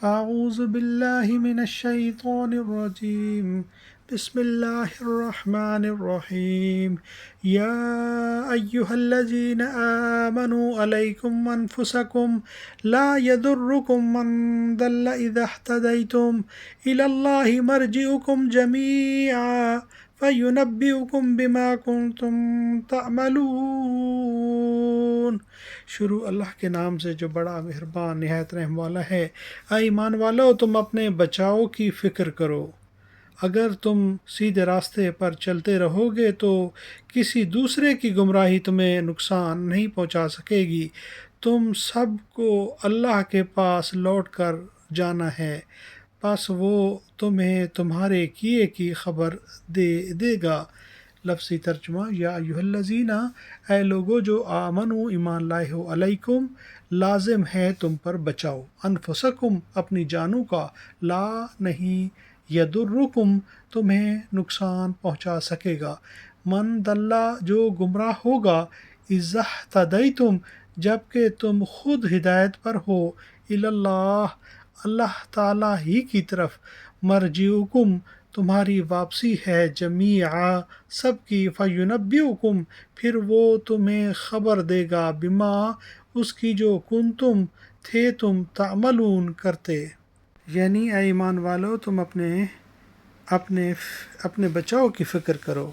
أعوذ بالله من الشيطان الرجيم بسم الله الرحمن الرحيم يا أيها الذين آمنوا عليكم أنفسكم لا يضركم من ضل إذا اهتديتم إلى الله مرجعكم جميعا فَيُنَبِّئُكُم بِمَا كُنتُم تَعْمَلُونَ۔ شروع اللہ کے نام سے جو بڑا مہربان نہایت رحم والا ہے۔ اے ایمان والو، تم اپنے بچاؤ کی فکر کرو۔ اگر تم سیدھے راستے پر چلتے رہو گے تو کسی دوسرے کی گمراہی تمہیں نقصان نہیں پہنچا سکے گی۔ تم سب کو اللہ کے پاس لوٹ کر جانا ہے، پس وہ تمہیں تمہارے کیے کی خبر دے گا۔ لفظی ترجمہ: یا ایھا الذین، اے لوگو جو آمنو ایمان لائے ہو، علیکم لازم ہے تم پر بچاؤ، انفسکم اپنی جانوں کا، لا نہیں، یضرکم تمہیں نقصان پہنچا سکے گا، من ضل جو گمراہ ہوگا، اذا اہتدیتم جبکہ تم خود ہدایت پر ہو، الی اللہ تعالیٰ ہی کی طرف، مرجعکم تمہاری واپسی ہے، جمیعا سب کی، فینبئکم پھر وہ تمہیں خبر دے گا، بما اس کی جو کنتم تھے تم تعملون کرتے۔ یعنی اے ایمان والو، تم اپنے بچاؤ کی فکر کرو۔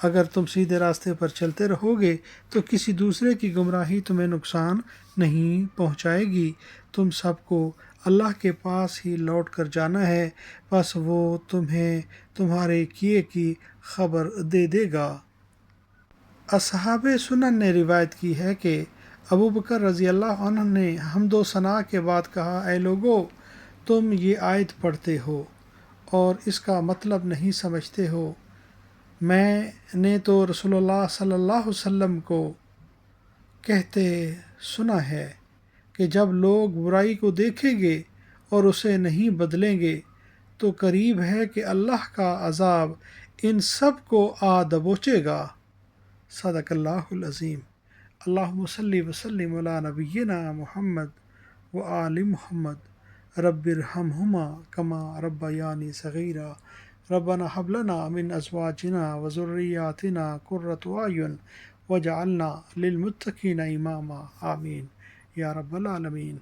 اگر تم سیدھے راستے پر چلتے رہو گے تو کسی دوسرے کی گمراہی تمہیں نقصان نہیں پہنچائے گی۔ تم سب کو اللہ کے پاس ہی لوٹ کر جانا ہے، بس وہ تمہیں تمہارے کیے کی خبر دے گا۔ اصحاب سنن نے روایت کی ہے کہ ابو بکر رضی اللہ عنہ نے حمد و ثناء کے بعد کہا، اے لوگو، تم یہ آیت پڑھتے ہو اور اس کا مطلب نہیں سمجھتے ہو۔ میں نے تو رسول اللہ صلی اللہ علیہ وسلم کو کہتے سنا ہے کہ جب لوگ برائی کو دیکھیں گے اور اسے نہیں بدلیں گے تو قریب ہے کہ اللہ کا عذاب ان سب کو آ دبوچے گا۔ صدق اللہ العظیم۔ اللہم صلی وسلم علی نبینا محمد وآل محمد، رب ارحمہما کما ربیانی صغیرا، ربنا ھب لنا من ازواجنا وذریاتنا قرۃ اعین واجعلنا للمتقین اماما، آمین یا رب العالمین۔